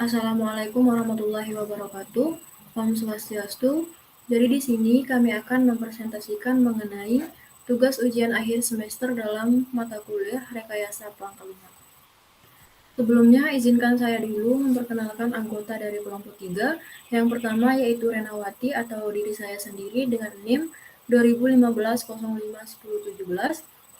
Assalamualaikum warahmatullahi wabarakatuh. Om Swastiastu. Jadi di sini kami akan mempresentasikan mengenai tugas ujian akhir semester dalam mata kuliah Rekayasa Pangkal Lunak. Sebelumnya, izinkan saya dulu memperkenalkan anggota dari kelompok 3. Yang pertama yaitu Renawati atau diri saya sendiri dengan NIM 2015-05-1017.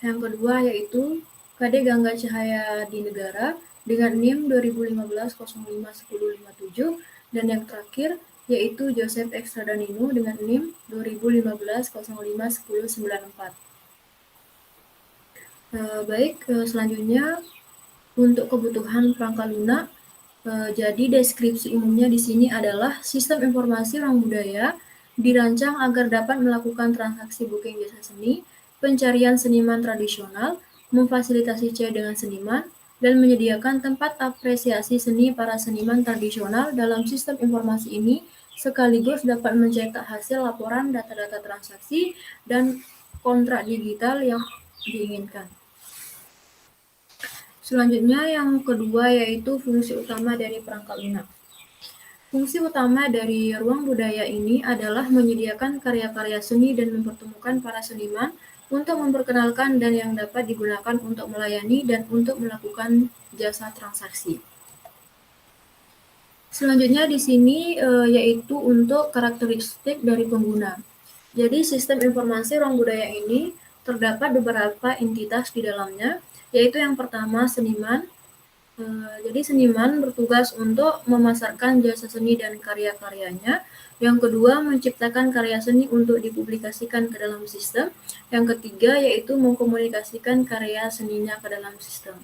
Yang kedua yaitu Kade Gangga Cahaya di Negara dengan NIM 2015-05-1057. Dan yang terakhir yaitu Joseph X Radanino dengan NIM 2015-05-1094. Baik, selanjutnya untuk kebutuhan perangkat lunak, jadi deskripsi umumnya di sini adalah sistem informasi ruang budaya dirancang agar dapat melakukan transaksi booking jasa seni, pencarian seniman tradisional, memfasilitasi chat dengan seniman, dan menyediakan tempat apresiasi seni para seniman tradisional dalam sistem informasi ini sekaligus dapat mencetak hasil laporan data-data transaksi dan kontrak digital yang diinginkan. Selanjutnya yang kedua yaitu fungsi utama dari perangkat lunak. Fungsi utama dari ruang budaya ini adalah menyediakan karya-karya seni dan mempertemukan para seniman untuk memperkenalkan dan yang dapat digunakan untuk melayani dan untuk melakukan jasa transaksi. Selanjutnya di sini yaitu untuk karakteristik dari pengguna. Jadi sistem informasi ruang budaya ini terdapat beberapa entitas di dalamnya, yaitu yang pertama seniman. Jadi seniman bertugas untuk memasarkan jasa seni dan karya-karyanya. Yang kedua, menciptakan karya seni untuk dipublikasikan ke dalam sistem. Yang ketiga, yaitu mengkomunikasikan karya seninya ke dalam sistem.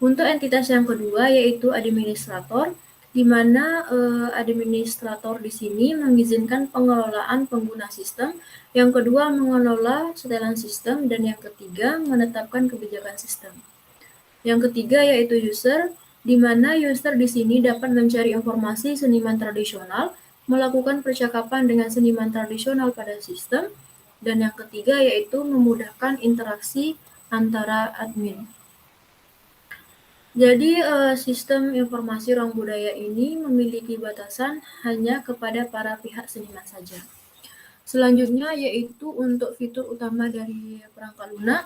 Untuk entitas yang kedua, yaitu administrator, di mana administrator di sini mengizinkan pengelolaan pengguna sistem. Yang kedua, mengelola setelan sistem. Dan yang ketiga, menetapkan kebijakan sistem. Yang ketiga yaitu user, di mana user di sini dapat mencari informasi seniman tradisional, melakukan percakapan dengan seniman tradisional pada sistem, dan yang ketiga yaitu memudahkan interaksi antara admin. Jadi sistem informasi ruang budaya ini memiliki batasan hanya kepada para pihak seniman saja. Selanjutnya yaitu untuk fitur utama dari perangkat lunak.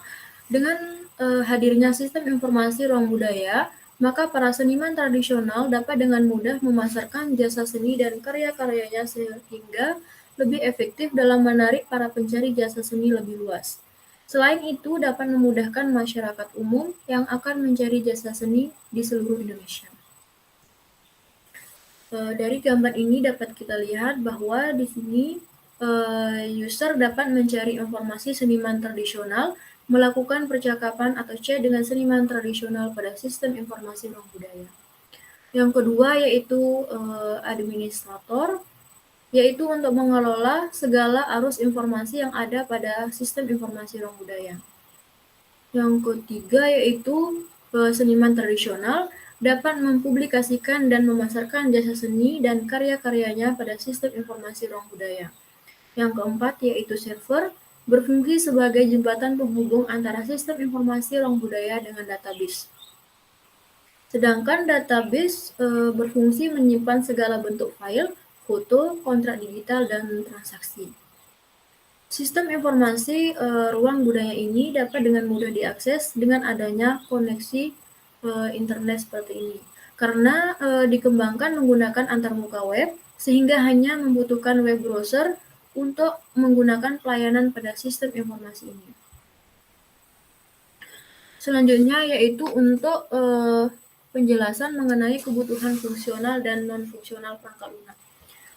Dengan hadirnya sistem informasi ruang budaya, maka para seniman tradisional dapat dengan mudah memasarkan jasa seni dan karya-karyanya sehingga lebih efektif dalam menarik para pencari jasa seni lebih luas. Selain itu, dapat memudahkan masyarakat umum yang akan mencari jasa seni di seluruh Indonesia. Dari gambar ini dapat kita lihat bahwa di sini user dapat mencari informasi seniman tradisional, melakukan percakapan atau chat dengan seniman tradisional pada sistem informasi ruang budaya. Yang kedua yaitu administrator, yaitu untuk mengelola segala arus informasi yang ada pada sistem informasi ruang budaya. Yang ketiga yaitu seniman tradisional dapat mempublikasikan dan memasarkan jasa seni dan karya-karyanya pada sistem informasi ruang budaya. Yang keempat yaitu server, berfungsi sebagai jembatan penghubung antara sistem informasi ruang budaya dengan database. Sedangkan database berfungsi menyimpan segala bentuk file, foto, kontrak digital, dan transaksi. Sistem informasi ruang budaya ini dapat dengan mudah diakses dengan adanya koneksi internet seperti ini. Karena dikembangkan menggunakan antarmuka web, sehingga hanya membutuhkan web browser untuk menggunakan pelayanan pada sistem informasi ini. Selanjutnya yaitu untuk penjelasan mengenai kebutuhan fungsional dan non-fungsional perangkat lunak.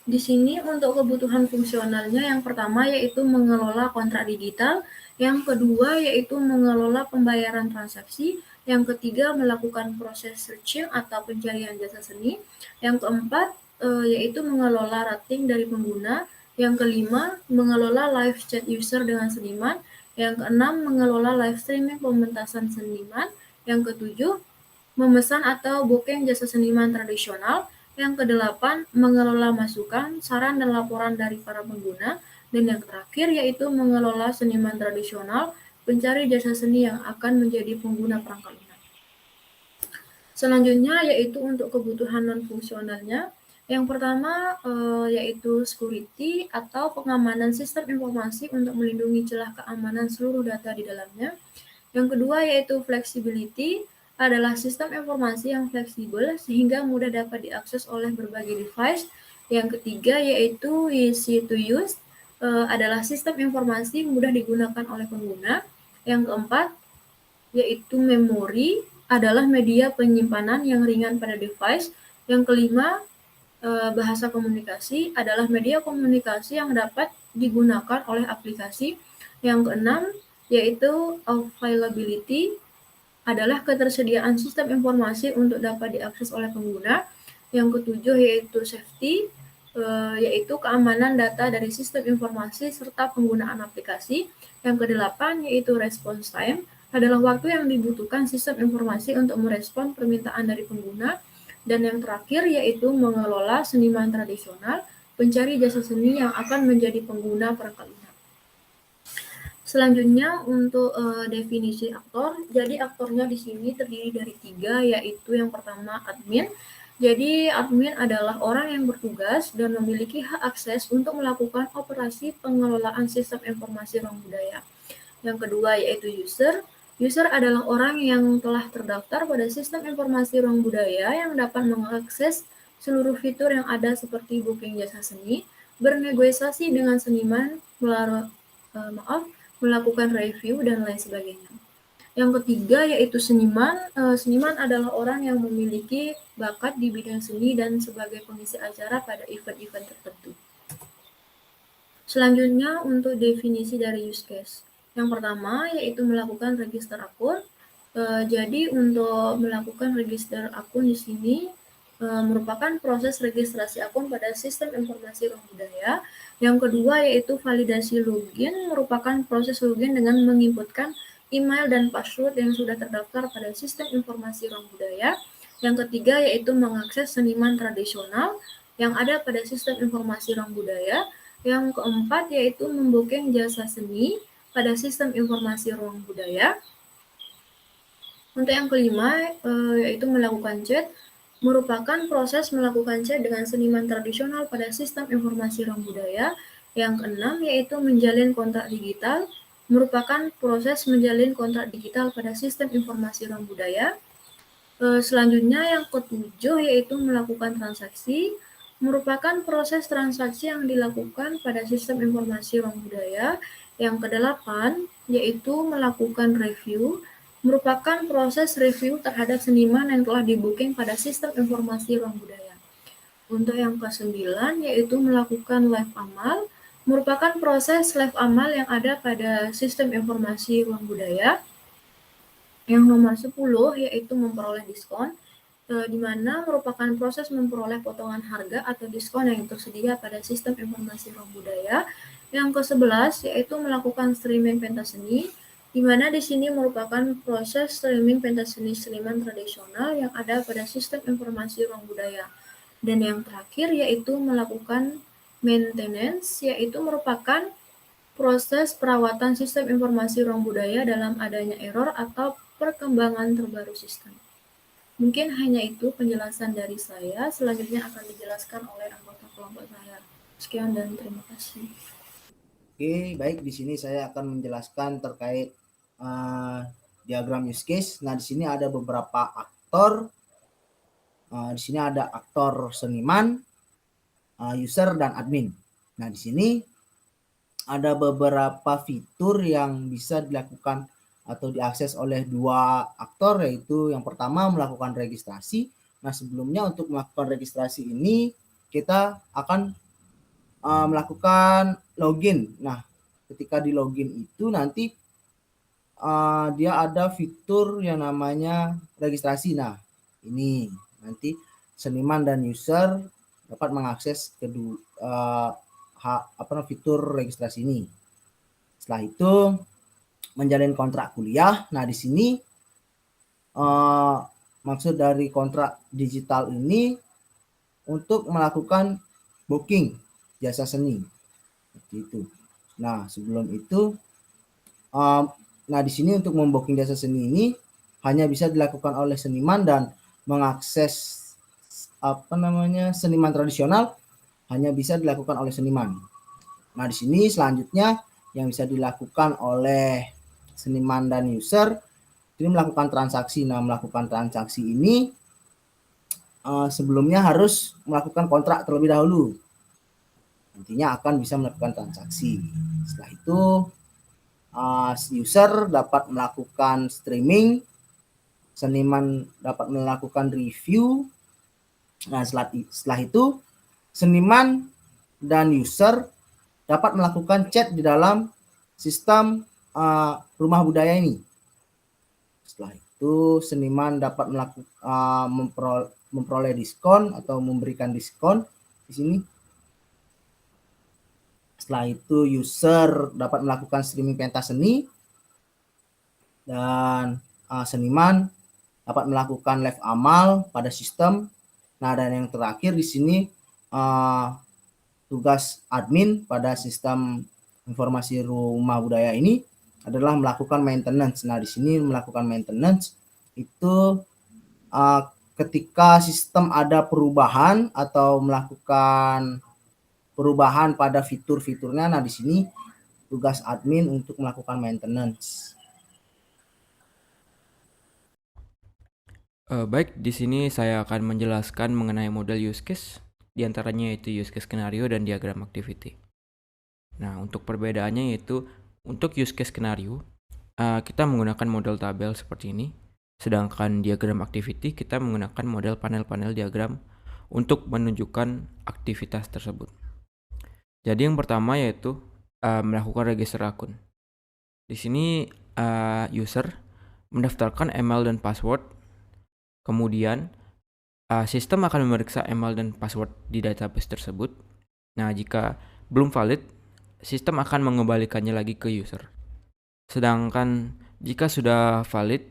Di sini untuk kebutuhan fungsionalnya yang pertama yaitu mengelola kontrak digital, yang kedua yaitu mengelola pembayaran transaksi, yang ketiga melakukan proses searching atau pencarian jasa seni, yang keempat yaitu mengelola rating dari pengguna, yang kelima mengelola live chat user dengan seniman, yang keenam mengelola live streaming pementasan seniman, yang ketujuh memesan atau booking jasa seniman tradisional, yang kedelapan mengelola masukan, saran dan laporan dari para pengguna, dan yang terakhir yaitu mengelola seniman tradisional, pencari jasa seni yang akan menjadi pengguna perangkat lunak. Selanjutnya yaitu untuk kebutuhan non-fungsionalnya. Yang pertama yaitu security atau pengamanan sistem informasi untuk melindungi celah keamanan seluruh data di dalamnya. Yang kedua yaitu flexibility, adalah sistem informasi yang fleksibel sehingga mudah dapat diakses oleh berbagai device. Yang ketiga yaitu easy to use, adalah sistem informasi mudah digunakan oleh pengguna. Yang keempat yaitu memori, adalah media penyimpanan yang ringan pada device. Yang kelima, bahasa komunikasi, adalah media komunikasi yang dapat digunakan oleh aplikasi. Yang keenam, yaitu availability, adalah ketersediaan sistem informasi untuk dapat diakses oleh pengguna. Yang ketujuh yaitu safety, yaitu keamanan data dari sistem informasi serta penggunaan aplikasi. Yang kedelapan yaitu response time, adalah waktu yang dibutuhkan sistem informasi untuk merespon permintaan dari pengguna. Dan yang terakhir yaitu mengelola seniman tradisional, pencari jasa seni yang akan menjadi pengguna perangkat lunak. Selanjutnya untuk definisi aktor. Jadi aktornya di sini terdiri dari 3, yaitu yang pertama admin. Jadi admin adalah orang yang bertugas dan memiliki hak akses untuk melakukan operasi pengelolaan sistem informasi ruang budaya. Yang kedua yaitu user. User adalah orang yang telah terdaftar pada sistem informasi ruang budaya yang dapat mengakses seluruh fitur yang ada seperti booking jasa seni, bernegosiasi dengan seniman, melakukan review, dan lain sebagainya. Yang ketiga yaitu seniman. Seniman adalah orang yang memiliki bakat di bidang seni dan sebagai pengisi acara pada event-event tertentu. Selanjutnya untuk definisi dari use case. Yang pertama yaitu melakukan register akun. Jadi untuk melakukan register akun di sini merupakan proses registrasi akun pada sistem informasi ruang budaya. Yang kedua yaitu validasi login, merupakan proses login dengan menginputkan email dan password yang sudah terdaftar pada sistem informasi ruang budaya. Yang ketiga yaitu mengakses seniman tradisional yang ada pada sistem informasi ruang budaya. Yang keempat yaitu membooking jasa seni pada sistem informasi ruang budaya. Untuk yang kelima yaitu melakukan chat, merupakan proses melakukan chat dengan seniman tradisional pada sistem informasi ruang budaya. Yang keenam yaitu menjalin kontrak digital, merupakan proses menjalin kontrak digital pada sistem informasi ruang budaya. Selanjutnya yang ketujuh yaitu melakukan transaksi, merupakan proses transaksi yang dilakukan pada sistem informasi ruang budaya. Yang kedelapan yaitu melakukan review, merupakan proses review terhadap seniman yang telah di-booking pada sistem informasi ruang budaya. Untuk yang ke-9 yaitu melakukan live amal, merupakan proses live amal yang ada pada sistem informasi ruang budaya. Yang nomor 10 yaitu memperoleh diskon, di mana merupakan proses memperoleh potongan harga atau diskon yang tersedia pada sistem informasi ruang budaya. Yang ke-11 yaitu melakukan streaming pentas seni, di mana di sini merupakan proses streaming pentas seni seniman tradisional yang ada pada sistem informasi ruang budaya. Dan yang terakhir yaitu melakukan maintenance, yaitu merupakan proses perawatan sistem informasi ruang budaya dalam adanya error atau perkembangan terbaru sistem. Mungkin hanya itu penjelasan dari saya. Selanjutnya akan dijelaskan oleh anggota kelompok saya. Sekian dan terima kasih. Oke, baik, di sini saya akan menjelaskan terkait diagram use case. Nah, di sini ada beberapa aktor. Di sini ada aktor seniman, user, dan admin. Nah, di sini ada beberapa fitur yang bisa dilakukan atau diakses oleh dua aktor, yaitu yang pertama melakukan registrasi. Nah, sebelumnya untuk melakukan registrasi ini kita akan melakukan login. Nah, ketika di login itu nanti dia ada fitur yang namanya registrasi. Nah, ini nanti seniman dan user dapat mengakses kedua fitur registrasi ini. Setelah itu menjalin kontrak kuliah. Nah, di sini maksud dari kontrak digital ini untuk melakukan booking jasa seni, seperti itu. Nah, sebelum itu, nah di sini untuk membooking jasa seni ini hanya bisa dilakukan oleh seniman dan mengakses seniman tradisional hanya bisa dilakukan oleh seniman. Nah, di sini selanjutnya yang bisa dilakukan oleh seniman dan user ini melakukan transaksi. Nah, melakukan transaksi ini sebelumnya harus melakukan kontrak terlebih dahulu. Nantinya akan bisa melakukan transaksi. Setelah itu user dapat melakukan streaming, seniman dapat melakukan review. Nah, setelah itu seniman dan user dapat melakukan chat di dalam sistem rumah budaya ini. Setelah itu seniman dapat memperoleh diskon atau memberikan diskon di sini. Setelah itu user dapat melakukan streaming pentas seni dan seniman dapat melakukan live amal pada sistem. Nah, dan yang terakhir di sini tugas admin pada sistem informasi rumah budaya ini adalah melakukan maintenance. Nah, di sini melakukan maintenance itu ketika sistem ada perubahan atau melakukan perubahan pada fitur-fiturnya. Nah, di sini tugas admin untuk melakukan maintenance. Baik, di sini saya akan menjelaskan mengenai model use case, diantaranya yaitu use case skenario dan diagram activity. Nah, untuk perbedaannya yaitu untuk use case skenario, kita menggunakan model tabel seperti ini, sedangkan diagram activity kita menggunakan model panel-panel diagram untuk menunjukkan aktivitas tersebut. Jadi yang pertama yaitu melakukan register akun. Di sini user mendaftarkan email dan password. Kemudian, sistem akan memeriksa email dan password di database tersebut. Nah, jika belum valid, sistem akan mengembalikannya lagi ke user. Sedangkan jika sudah valid,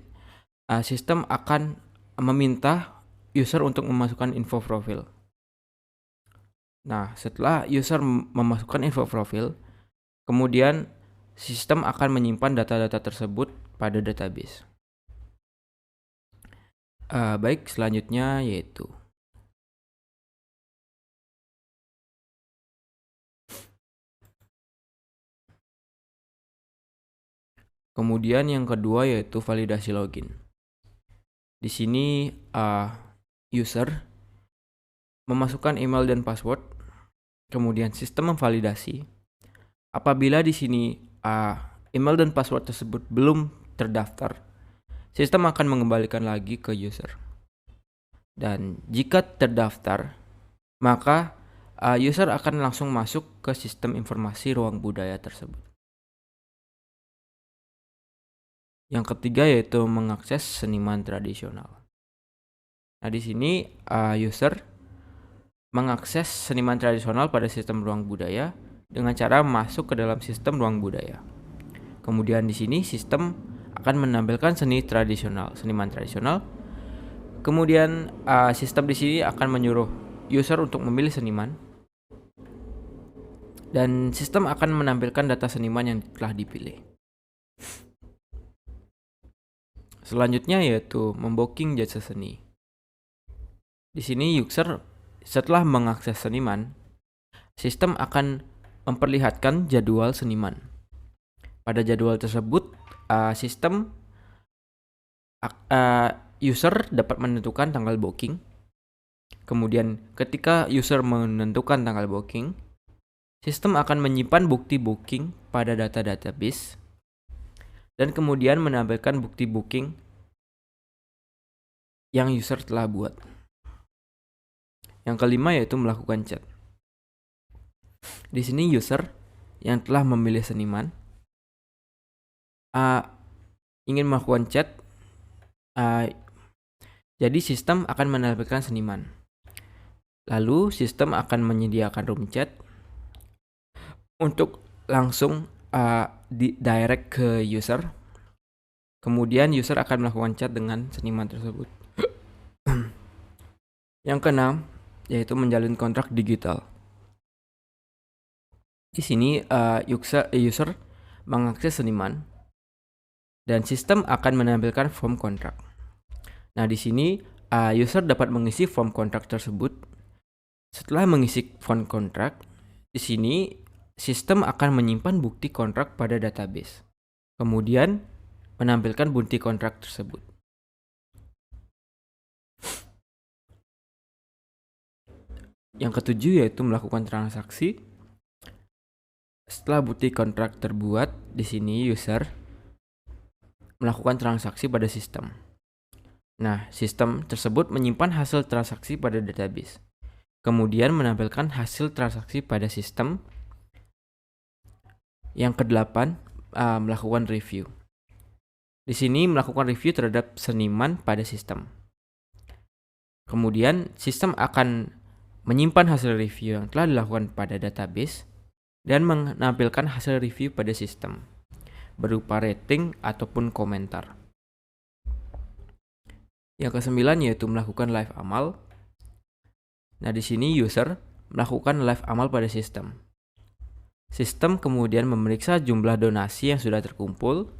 sistem akan meminta user untuk memasukkan info profil. Nah, setelah user memasukkan info profil, kemudian sistem akan menyimpan data-data tersebut pada database. Baik, selanjutnya yaitu kemudian yang kedua yaitu validasi login. Di sini user memasukkan email dan password, kemudian sistem memvalidasi. Apabila di sini email dan password tersebut belum terdaftar, sistem akan mengembalikan lagi ke user. Dan jika terdaftar, maka user akan langsung masuk ke sistem informasi ruang budaya tersebut. Yang ketiga yaitu mengakses seniman tradisional. Nah, di sini user mengakses seniman tradisional pada sistem ruang budaya dengan cara masuk ke dalam sistem ruang budaya. Kemudian di sini sistem akan menampilkan seniman tradisional. Kemudian sistem di sini akan menyuruh user untuk memilih seniman. Dan sistem akan menampilkan data seniman yang telah dipilih. Selanjutnya yaitu membooking jasa seni. Di sini user setelah mengakses seniman, sistem akan memperlihatkan jadwal seniman. Pada jadwal tersebut, user dapat menentukan tanggal booking. Kemudian ketika user menentukan tanggal booking, sistem akan menyimpan bukti booking pada data database dan kemudian menampilkan bukti booking yang user telah buat. Yang kelima yaitu melakukan chat. Di sini user yang telah memilih seniman ingin melakukan chat, jadi sistem akan menampilkan seniman. Lalu sistem akan menyediakan room chat untuk langsung direct ke user. Kemudian user akan melakukan chat dengan seniman tersebut. Yang keenam yaitu menjalin kontrak digital. Di sini user mengakses seniman dan sistem akan menampilkan form kontrak. Nah, di sini user dapat mengisi form kontrak tersebut. Setelah mengisi form kontrak, di sini sistem akan menyimpan bukti kontrak pada database. Kemudian menampilkan bukti kontrak tersebut. Yang ketujuh yaitu melakukan transaksi. Setelah bukti kontrak terbuat, di sini user melakukan transaksi pada sistem. Nah, sistem tersebut menyimpan hasil transaksi pada database. Kemudian menampilkan hasil transaksi pada sistem. Yang kedelapan, melakukan review. Di sini melakukan review terhadap seniman pada sistem. Kemudian sistem akan menyimpan hasil review yang telah dilakukan pada database dan menampilkan hasil review pada sistem berupa rating ataupun komentar. Yang kesembilan yaitu melakukan live amal. Nah, di sini user melakukan live amal pada sistem. Sistem kemudian memeriksa jumlah donasi yang sudah terkumpul.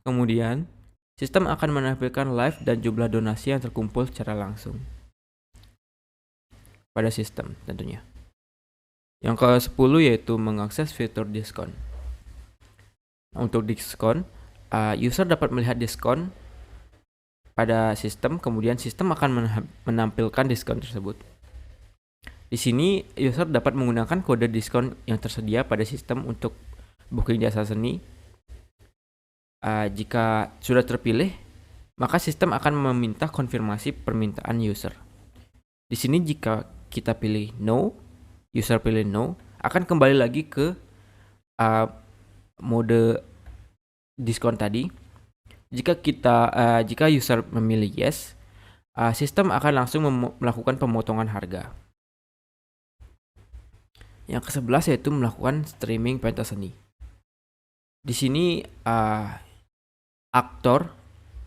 Kemudian sistem akan menampilkan live dan jumlah donasi yang terkumpul secara langsung pada sistem tentunya. Yang ke-10 yaitu mengakses fitur diskon. Untuk diskon, user dapat melihat diskon pada sistem, kemudian sistem akan menampilkan diskon tersebut. Di sini user dapat menggunakan kode diskon yang tersedia pada sistem untuk booking jasa seni. Jika sudah terpilih, maka sistem akan meminta konfirmasi permintaan user. Di sini jika kita pilih no, user pilih no, akan kembali lagi ke mode diskon tadi. Jika user memilih yes, sistem akan langsung melakukan pemotongan harga. Yang ke-11 yaitu melakukan streaming pentas seni. Di sini aktor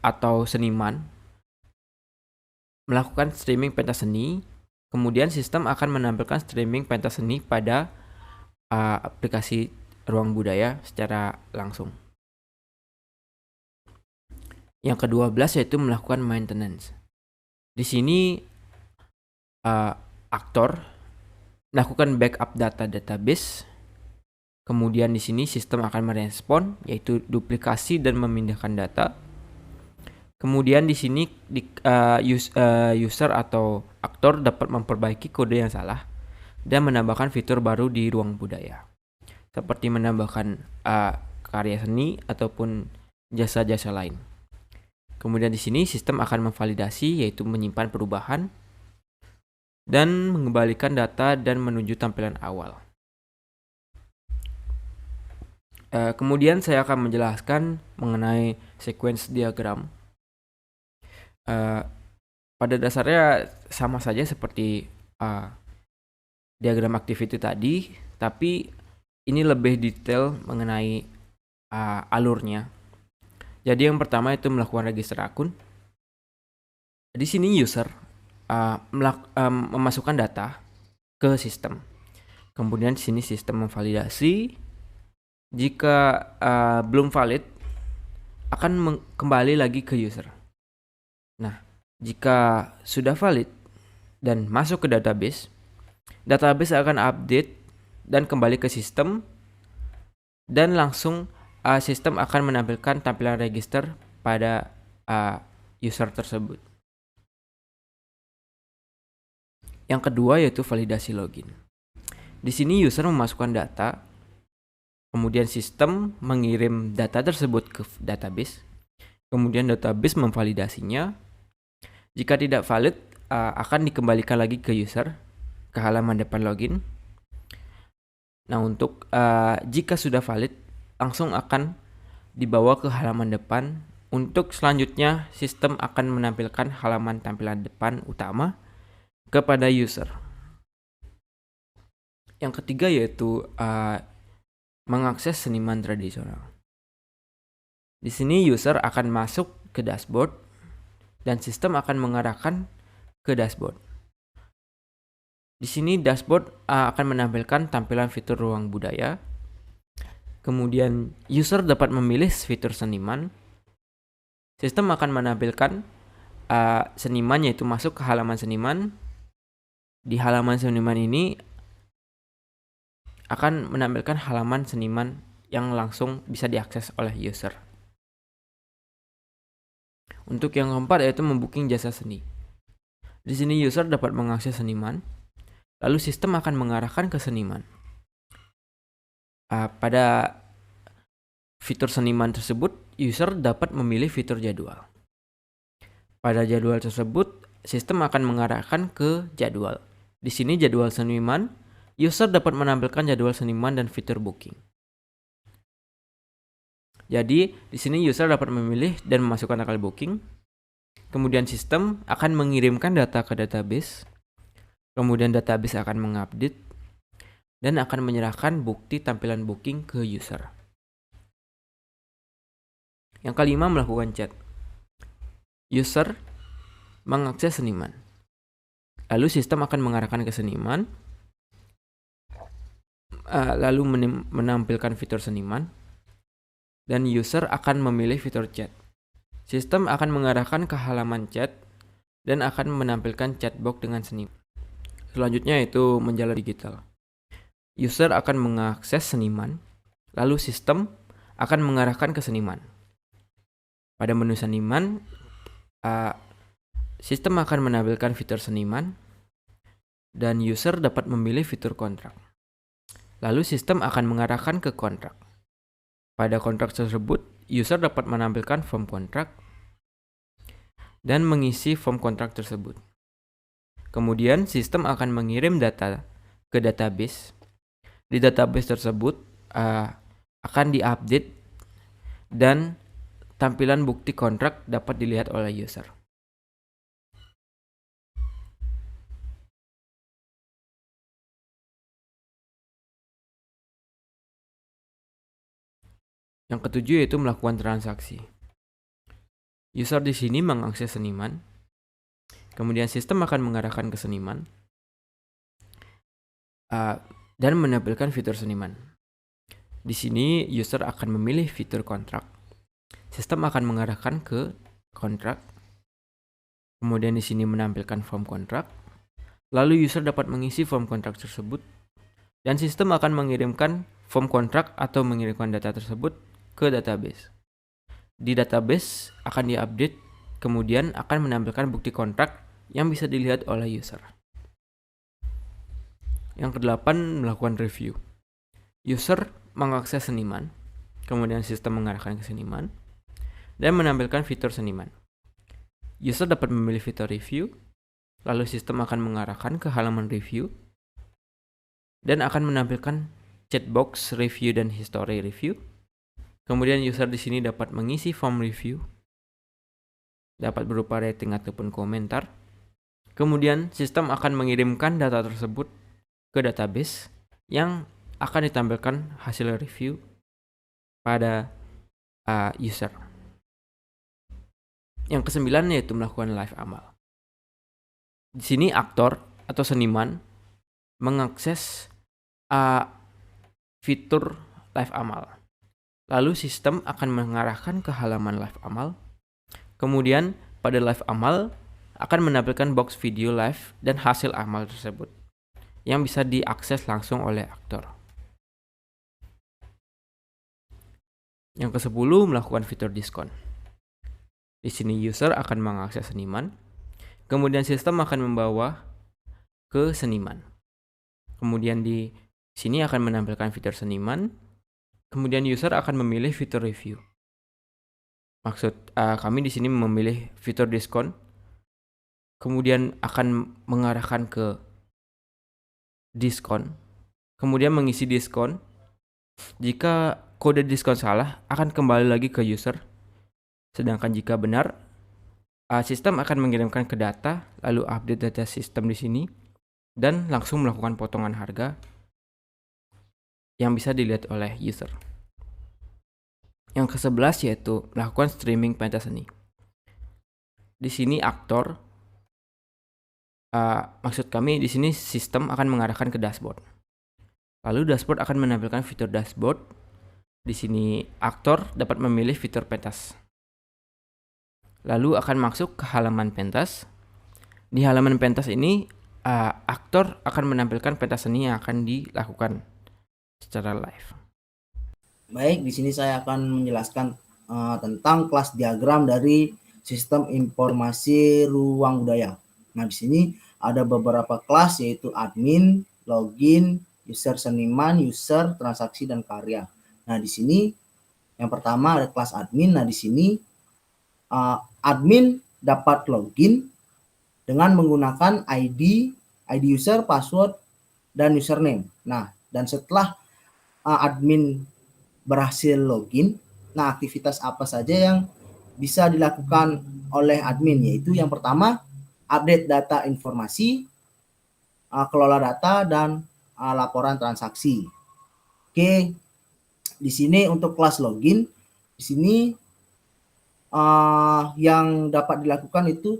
atau seniman melakukan streaming pentas seni. Kemudian sistem akan menampilkan streaming pentas seni pada aplikasi Ruang Budaya secara langsung. Yang ke-12 yaitu melakukan maintenance. Di sini aktor melakukan backup data database. Kemudian di sini sistem akan merespon yaitu duplikasi dan memindahkan data. Kemudian di sini user atau aktor dapat memperbaiki kode yang salah dan menambahkan fitur baru di Ruang Budaya, seperti menambahkan karya seni ataupun jasa-jasa lain. Kemudian di sini sistem akan memvalidasi yaitu menyimpan perubahan dan mengembalikan data dan menuju tampilan awal. Kemudian saya akan menjelaskan mengenai sequence diagram. Pada dasarnya sama saja seperti diagram activity tadi, tapi ini lebih detail mengenai alurnya. Jadi yang pertama itu melakukan register akun. Di sini user memasukkan data ke sistem. Kemudian di sini sistem memvalidasi. Jika belum valid, akan kembali lagi ke user. Nah, jika sudah valid dan masuk ke database akan update dan kembali ke sistem, dan langsung sistem akan menampilkan tampilan register pada user tersebut. Yang kedua yaitu validasi login. Di sini user memasukkan data, kemudian sistem mengirim data tersebut ke database, kemudian database memvalidasinya. Jika tidak valid, akan dikembalikan lagi ke user, ke halaman depan login. Nah, untuk jika sudah valid, langsung akan dibawa ke halaman depan. Untuk selanjutnya, sistem akan menampilkan halaman tampilan depan utama kepada user. Yang ketiga yaitu mengakses seniman tradisional. Di sini user akan masuk ke dashboard dan sistem akan mengarahkan ke dashboard. Di sini dashboard akan menampilkan tampilan fitur Ruang Budaya. Kemudian user dapat memilih fitur seniman. Sistem akan menampilkan seniman, yaitu masuk ke halaman seniman. Di halaman seniman ini akan menampilkan halaman seniman yang langsung bisa diakses oleh user. Untuk yang keempat yaitu membooking jasa seni. Di sini user dapat mengakses seniman, lalu sistem akan mengarahkan ke seniman. Pada fitur seniman tersebut, user dapat memilih fitur jadwal. Pada jadwal tersebut, sistem akan mengarahkan ke jadwal. Di sini jadwal seniman, user dapat menampilkan jadwal seniman dan fitur booking. Jadi, di sini user dapat memilih dan memasukkan tanggal booking. Kemudian sistem akan mengirimkan data ke database. Kemudian database akan mengupdate dan akan menyerahkan bukti tampilan booking ke user. Yang kelima, melakukan chat. User mengakses seniman. Lalu sistem akan mengarahkan ke seniman, lalu menampilkan fitur seniman, dan user akan memilih fitur chat. Sistem akan mengarahkan ke halaman chat dan akan menampilkan chatbox dengan seniman. Selanjutnya yaitu menjalani digital. User akan mengakses seniman, lalu sistem akan mengarahkan ke seniman. Pada menu seniman, sistem akan menampilkan fitur seniman dan user dapat memilih fitur kontrak. Lalu sistem akan mengarahkan ke kontrak. Pada kontrak tersebut, user dapat menampilkan form kontrak dan mengisi form kontrak tersebut. Kemudian sistem akan mengirim data ke database. Di database tersebut akan diupdate dan tampilan bukti kontrak dapat dilihat oleh user. Yang ketujuh yaitu melakukan transaksi. User di sini mengakses seniman, kemudian sistem akan mengarahkan ke seniman dan menampilkan fitur seniman. Di sini user akan memilih fitur kontrak. Sistem akan mengarahkan ke kontrak. Kemudian di sini menampilkan form kontrak. Lalu user dapat mengisi form kontrak tersebut dan sistem akan mengirimkan form kontrak atau mengirimkan data tersebut ke database. Di database akan diupdate, kemudian akan menampilkan bukti kontrak yang bisa dilihat oleh user. Yang kedelapan, melakukan review. User mengakses seniman, kemudian sistem mengarahkan ke seniman, dan menampilkan fitur seniman. User dapat memilih fitur review, lalu sistem akan mengarahkan ke halaman review, dan akan menampilkan chatbox review dan history review. Kemudian user di sini dapat mengisi form review, dapat berupa rating ataupun komentar. Kemudian sistem akan mengirimkan data tersebut ke database yang akan ditampilkan hasil review pada user. Yang kesembilan yaitu melakukan live amal. Di sini aktor atau seniman mengakses fitur live amal. Lalu sistem akan mengarahkan ke halaman live amal. Kemudian pada live amal akan menampilkan box video live dan hasil amal tersebut yang bisa diakses langsung oleh aktor. Yang ke-10, melakukan fitur diskon. Di sini user akan mengakses seniman, kemudian sistem akan membawa ke seniman. Kemudian di sini akan menampilkan fitur seniman, kemudian user akan memilih fitur review. Maksud kami di sini memilih fitur diskon, kemudian akan mengarahkan ke diskon, kemudian mengisi diskon. Jika kode diskon salah, akan kembali lagi ke user. Sedangkan jika benar, sistem akan mengirimkan ke data, lalu update data sistem di sini, dan langsung melakukan potongan harga yang bisa dilihat oleh user. Yang ke-11 yaitu melakukan streaming pentas seni. Di sini aktor, maksud kami di sini sistem akan mengarahkan ke dashboard. Lalu dashboard akan menampilkan fitur dashboard. Di sini aktor dapat memilih fitur pentas. Lalu akan masuk ke halaman pentas. Di halaman pentas ini aktor akan menampilkan pentas seni yang akan dilakukan secara live. Baik, di sini saya akan menjelaskan tentang kelas diagram dari sistem informasi ruang budaya. Nah, di sini ada beberapa kelas yaitu admin, login, user seniman, user, transaksi, dan karya. Nah, di sini yang pertama ada kelas admin. Nah, di sini admin dapat login dengan menggunakan ID user, password, dan username. Nah, dan setelah admin berhasil login, nah aktivitas apa saja yang bisa dilakukan oleh admin, yaitu yang pertama update data informasi, kelola data, dan laporan transaksi. Oke, di sini untuk kelas login, di sini yang dapat dilakukan itu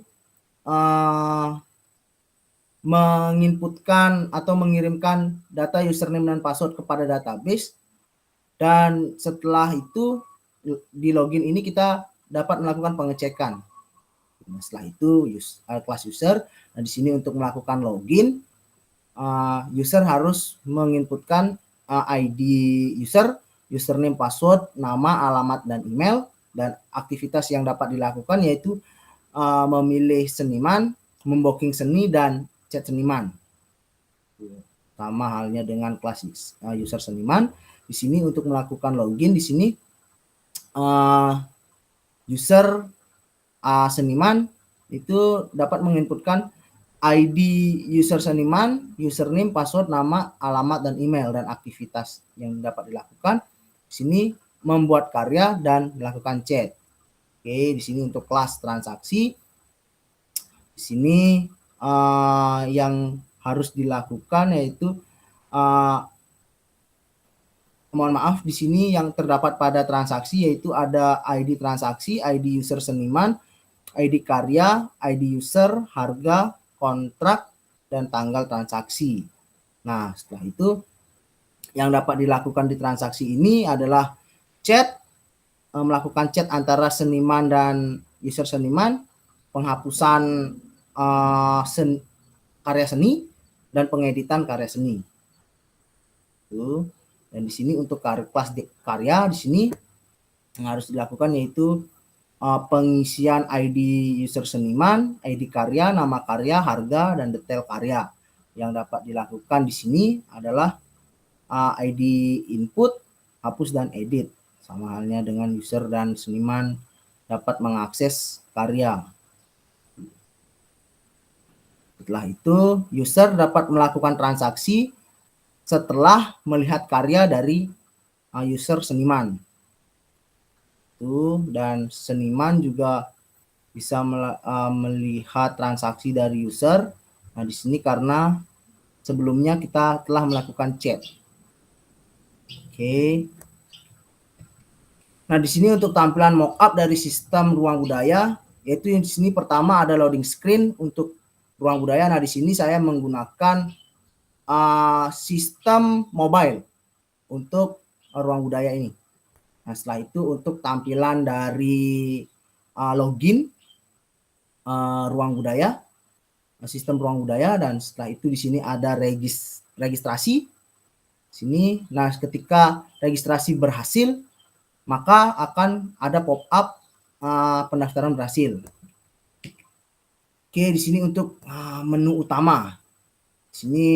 menginputkan atau mengirimkan data username dan password kepada database, dan setelah itu di login ini kita dapat melakukan pengecekan. Nah, setelah itu kelas user. Nah, di sini untuk melakukan login, user harus menginputkan ID user, username, password, nama, alamat, dan email. Dan aktivitas yang dapat dilakukan yaitu memilih seniman, membooking seni, dan chat seniman. Sama halnya dengan kelas user seniman. Di sini untuk melakukan login, di sini user seniman itu dapat menginputkan ID user seniman, username, password, nama, alamat, dan email. Dan aktivitas yang dapat dilakukan di sini membuat karya dan melakukan chat. Oke, di sini untuk kelas transaksi, di sini yang harus dilakukan yaitu mohon maaf, di sini yang terdapat pada transaksi yaitu ada ID transaksi, ID user seniman, ID karya, ID user, harga, kontrak, dan tanggal transaksi. Nah, setelah itu yang dapat dilakukan di transaksi ini adalah chat, melakukan chat antara seniman dan user seniman, penghapusan karya seni, dan pengeditan karya seni. Dan di sini untuk kelas karya di sini yang harus dilakukan yaitu pengisian ID user seniman, ID karya, nama karya, harga, dan detail karya. Yang dapat dilakukan di sini adalah ID input, hapus, dan edit. Sama halnya dengan user dan seniman dapat mengakses karya. Setelah itu, user dapat melakukan transaksi setelah melihat karya dari user seniman. Dan seniman juga bisa melihat transaksi dari user. Nah, di sini karena sebelumnya kita telah melakukan chat. Oke. Nah, di sini untuk tampilan mockup dari sistem ruang budaya, yaitu di sini pertama ada loading screen untuk ruang budaya. Nah, di sini saya menggunakan sistem mobile untuk ruang budaya ini. Nah, setelah itu untuk tampilan dari login ruang budaya, sistem ruang budaya, dan setelah itu di sini ada registrasi. Sini, nah ketika registrasi berhasil, maka akan ada pop-up pendaftaran berhasil. Oke, di sini untuk menu utama. Di sini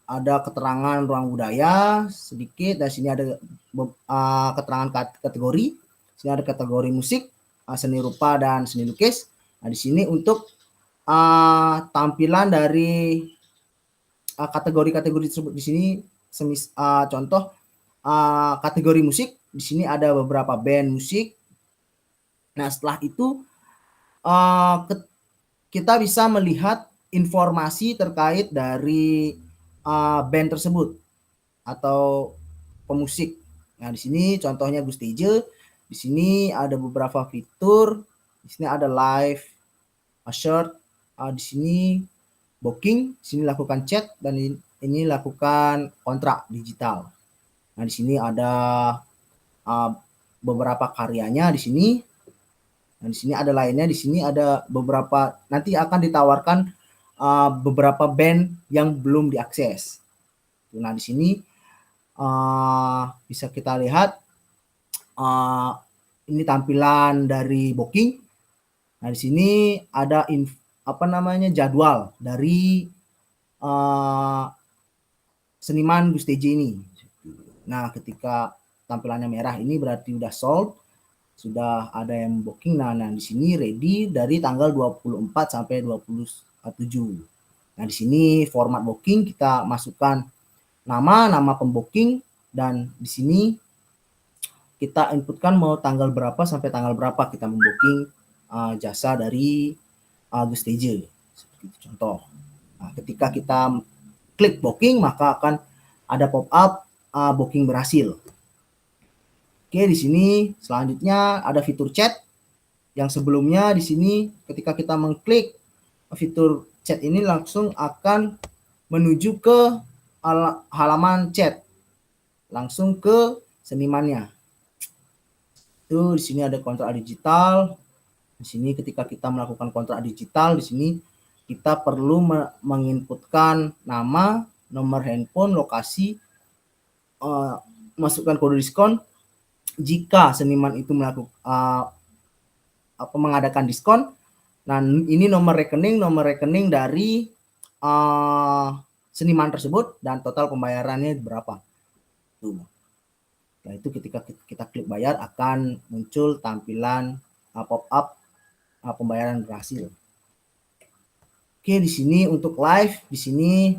ada keterangan ruang budaya sedikit, dan sini ada keterangan kategori. Di sini ada kategori musik, seni rupa, dan seni lukis. Nah, di sini untuk tampilan dari kategori-kategori tersebut di sini contoh kategori musik, di sini ada beberapa band musik. Nah, setelah itu kita bisa melihat informasi terkait dari band tersebut atau pemusik. Nah, di sini contohnya Gustije. Di sini ada beberapa fitur. Di sini ada live, assert. Di sini booking. Di sini lakukan chat, dan ini lakukan kontrak digital. Nah, di sini ada beberapa karyanya di sini. Nah, di sini ada lainnya, di sini ada beberapa, nanti akan ditawarkan beberapa band yang belum diakses. Nah, di sini bisa kita lihat ini tampilan dari Booking. Nah, di sini ada jadwal dari seniman Gus TJ ini. Nah, ketika tampilannya merah ini berarti udah sold, sudah ada yang booking. Nah, di sini ready dari tanggal 24 sampai 27. Nah, di sini format booking kita masukkan nama pembooking, dan di sini kita inputkan mau tanggal berapa sampai tanggal berapa kita membooking jasa dari Gus TJ. Seperti itu contoh. Nah, ketika kita klik booking, maka akan ada pop-up booking berhasil. Oke, di sini selanjutnya ada fitur chat. Yang sebelumnya di sini ketika kita mengklik fitur chat ini langsung akan menuju ke halaman chat, langsung ke senimannya. Itu di sini ada kontrak digital. Di sini ketika kita melakukan kontrak digital, di sini kita perlu menginputkan nama, nomor handphone, lokasi, masukkan kode diskon. Jika seniman itu mengadakan diskon, nah ini nomor rekening dari seniman tersebut dan total pembayarannya berapa. Tuh. Nah, itu ketika kita klik bayar akan muncul tampilan pop-up pembayaran berhasil. Oke, di sini untuk live, di sini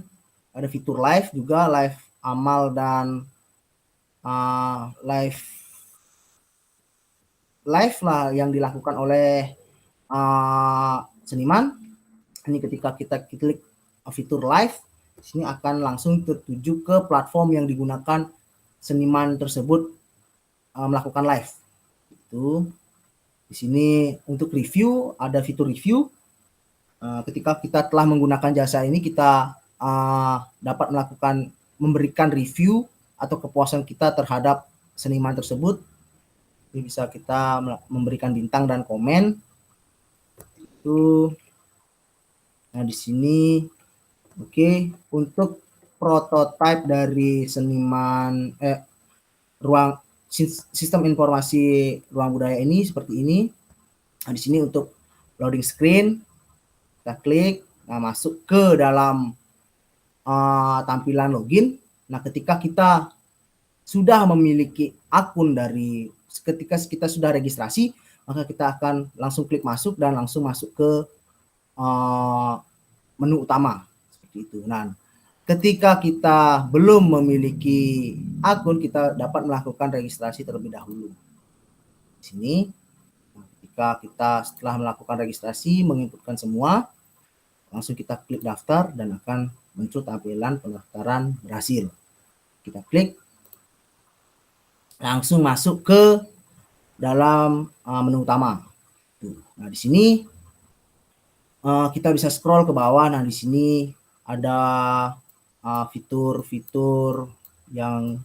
ada fitur live juga, live amal dan live lah yang dilakukan oleh seniman. Ini ketika kita klik fitur live, di sini akan langsung tertuju ke platform yang digunakan seniman tersebut melakukan live. Itu di sini untuk review ada fitur review. Ketika kita telah menggunakan jasa ini, kita dapat memberikan review atau kepuasan kita terhadap seniman tersebut. Ini bisa kita memberikan bintang dan komen. Itu. Nah, di sini oke, untuk prototipe dari seniman ruang sistem informasi ruang budaya ini seperti ini. Nah, di sini untuk loading screen kita klik, nah masuk ke dalam tampilan login. Nah, ketika kita sudah memiliki akun ketika kita sudah registrasi, maka kita akan langsung klik masuk dan langsung masuk ke menu utama seperti itu. Nah, ketika kita belum memiliki akun, kita dapat melakukan registrasi terlebih dahulu. Di sini, ketika kita setelah melakukan registrasi, menginputkan semua, langsung kita klik daftar dan akan muncul tampilan pendaftaran berhasil. Kita klik, langsung masuk ke dalam menu utama. Nah, di sini kita bisa scroll ke bawah. Nah, di sini ada fitur-fitur yang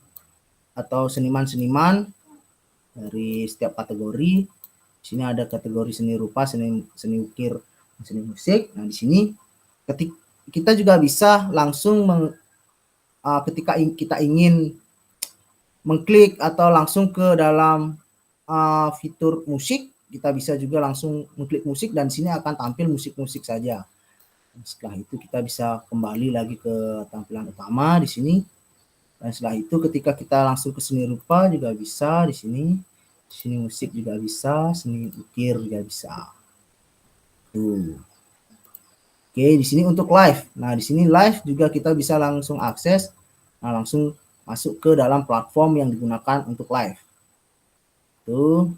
atau seniman-seniman dari setiap kategori. Di sini ada kategori seni rupa, seni ukir, seni musik. Nah, di sini kita juga bisa langsung ketika kita ingin mengklik atau langsung ke dalam fitur musik, kita bisa juga langsung mengklik musik dan di sini akan tampil musik-musik saja. Setelah itu kita bisa kembali lagi ke tampilan utama di sini. Dan setelah itu ketika kita langsung ke seni rupa juga bisa di sini. Di sini musik juga bisa, seni ukir juga bisa. Tuh. Oke, di sini untuk live. Nah, di sini live juga kita bisa langsung akses. Nah, langsung masuk ke dalam platform yang digunakan untuk live. Tuh.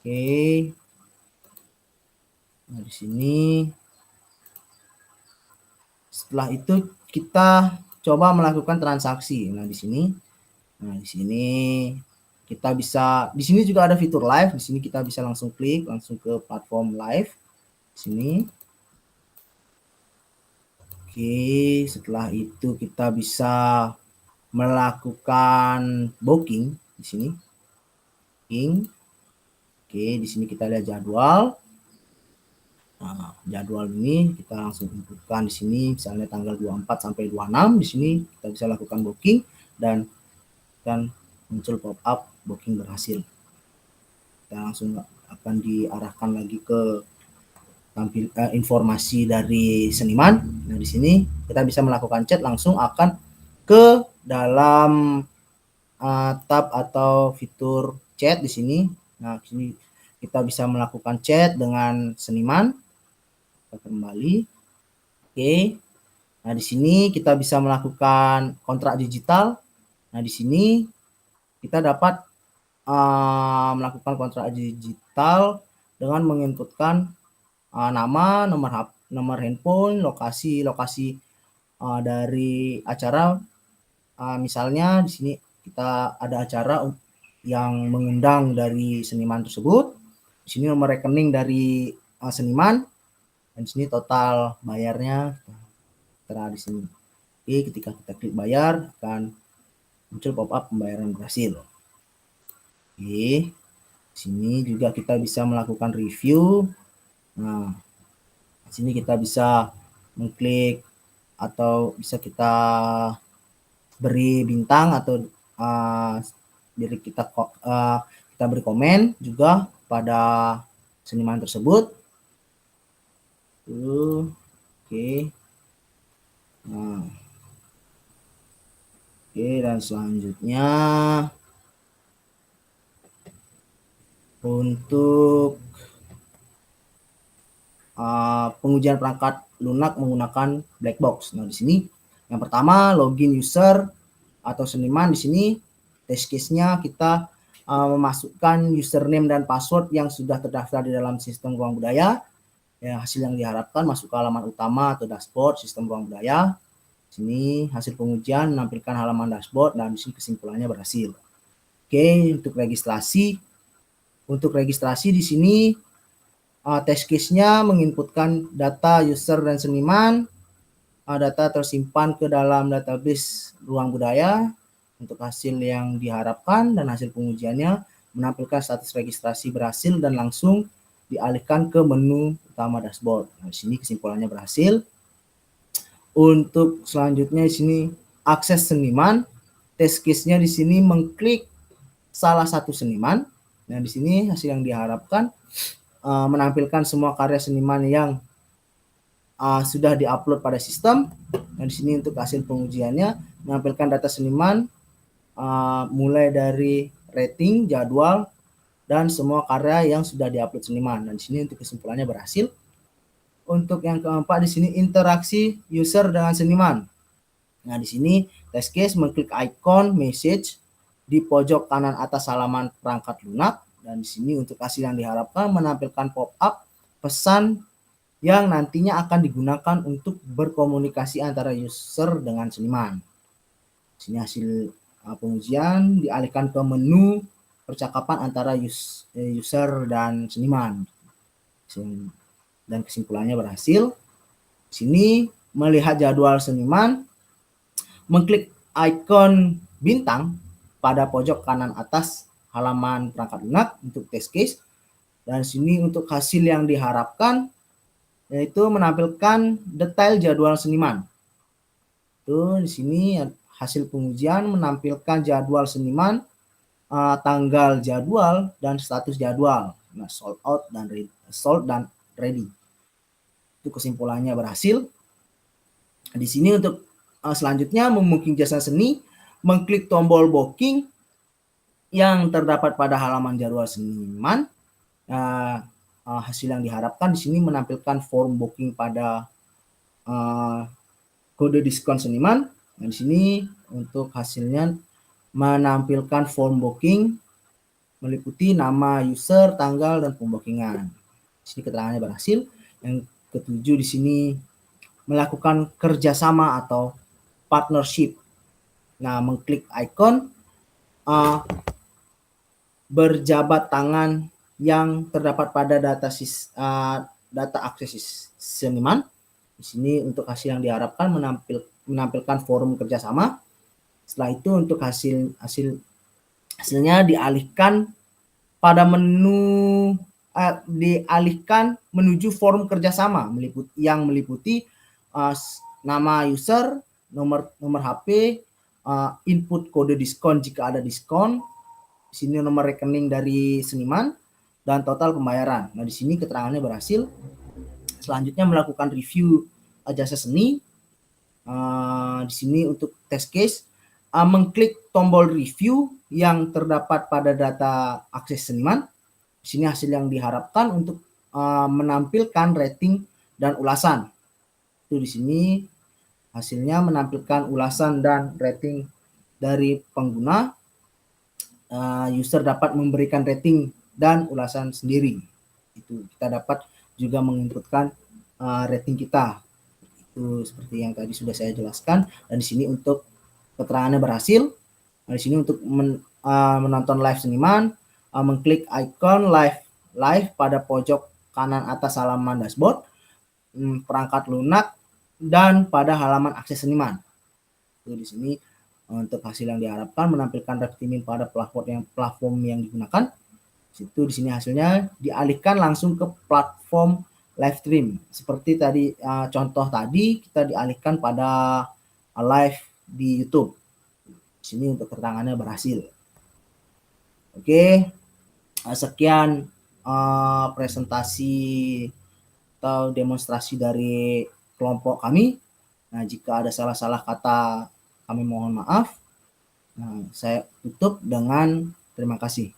Oke. Nah, di sini setelah itu kita coba melakukan transaksi. Nah, di sini kita bisa, di sini juga ada fitur live. Di sini kita bisa langsung klik langsung ke platform live. Di sini. Oke, setelah itu kita bisa melakukan booking di sini. Booking. Oke, di sini kita lihat jadwal. Nah, jadwal ini kita langsung inputkan di sini, misalnya tanggal 24 sampai 26. Di sini kita bisa lakukan booking dan muncul pop-up booking berhasil. Kita langsung akan diarahkan lagi ke informasi dari seniman. Nah, di sini kita bisa melakukan chat langsung akan ke dalam tab atau fitur chat di sini. Nah, di sini kita bisa melakukan chat dengan seniman. Kita kembali. Oke. Nah, di sini kita bisa melakukan kontrak digital. Nah, di sini kita dapat melakukan kontrak digital dengan menginputkan nama, nomor handphone, lokasi dari acara. Misalnya di sini kita ada acara yang mengundang dari seniman tersebut. Di sini nomor rekening dari seniman. Dan di sini total bayarnya tertera di sini. Oke, ketika kita klik bayar akan muncul pop-up pembayaran berhasil. Oke, di sini juga kita bisa melakukan review. Nah, di sini kita bisa mengklik atau bisa kita beri bintang atau kita beri komen juga pada seniman tersebut. Oke. Nah. Oke, dan selanjutnya untuk pengujian perangkat lunak menggunakan black box. Nah, di sini yang pertama login user atau seniman. Di sini test case-nya kita memasukkan username dan password yang sudah terdaftar di dalam sistem ruang budaya. Ya, hasil yang diharapkan masuk ke halaman utama atau dashboard sistem ruang budaya. Di sini hasil pengujian menampilkan halaman dashboard dan di sini kesimpulannya berhasil. Oke, untuk registrasi. Untuk registrasi di sini test case-nya menginputkan data user dan seniman. Data tersimpan ke dalam database ruang budaya untuk hasil yang diharapkan dan hasil pengujiannya menampilkan status registrasi berhasil dan langsung dialihkan ke menu utama dashboard. Nah, di sini kesimpulannya berhasil. Untuk selanjutnya di sini akses seniman. Test case-nya di sini mengklik salah satu seniman. Nah, di sini hasil yang diharapkan menampilkan semua karya seniman yang sudah diupload pada sistem. Nah, di sini untuk hasil pengujiannya menampilkan data seniman mulai dari rating, jadwal, dan semua karya yang sudah diupload seniman. Dan di sini untuk kesimpulannya berhasil. Untuk yang keempat di sini interaksi user dengan seniman. Nah, di sini test case mengklik icon message di pojok kanan atas halaman perangkat lunak. Dan di sini untuk hasil yang diharapkan menampilkan pop-up pesan yang nantinya akan digunakan untuk berkomunikasi antara user dengan seniman. Di sini hasil pengujian dialihkan ke menu percakapan antara user dan seniman. Dan kesimpulannya berhasil. Di sini melihat jadwal seniman, mengklik ikon bintang pada pojok kanan atas halaman perangkat lunak untuk test case. Dan di sini untuk hasil yang diharapkan yaitu menampilkan detail jadwal seniman. Tuh di sini hasil pengujian menampilkan jadwal seniman, tanggal jadwal dan status jadwal. Nah, sold dan ready. Itu kesimpulannya berhasil. Di sini untuk selanjutnya membooking jasa seni, mengklik tombol booking yang terdapat pada halaman jadwal seniman. Hasil yang diharapkan di sini menampilkan form booking pada kode diskon seniman. Nah, di sini untuk hasilnya menampilkan form booking meliputi nama user, tanggal, dan pembookingan. Di sini keterangannya berhasil. Yang ketujuh di sini melakukan kerjasama atau partnership. Nah, mengklik ikon berjabat tangan yang terdapat pada data akses seniman. Di sini untuk hasil yang diharapkan menampilkan forum kerjasama. Setelah itu untuk hasilnya dialihkan pada menu dialihkan menuju form kerjasama yang meliputi nama user, nomor HP, input kode diskon jika ada diskon, di sini nomor rekening dari seniman, dan total pembayaran. Nah, di sini keterangannya berhasil. Selanjutnya melakukan review jasa seni. Di sini untuk test case, mengklik tombol review yang terdapat pada data akses seniman. Di sini hasil yang diharapkan untuk menampilkan rating dan ulasan. Itu di sini hasilnya menampilkan ulasan dan rating dari pengguna. User dapat memberikan rating dan ulasan sendiri. Itu kita dapat juga menginputkan rating kita. Itu seperti yang tadi sudah saya jelaskan. Dan di sini untuk keterangannya berhasil. Nah, di sini untuk menonton live seniman, mengklik icon live pada pojok kanan atas halaman dashboard, perangkat lunak, dan pada halaman akses seniman. Itu di sini untuk hasil yang diharapkan menampilkan rating pada platform yang digunakan. Itu di sini hasilnya dialihkan langsung ke platform live stream. Seperti tadi contoh tadi kita dialihkan pada live di YouTube. Di sini untuk keterangannya berhasil. Oke, sekian presentasi atau demonstrasi dari kelompok kami. Nah, jika ada salah-salah kata kami mohon maaf. Nah, saya tutup dengan terima kasih.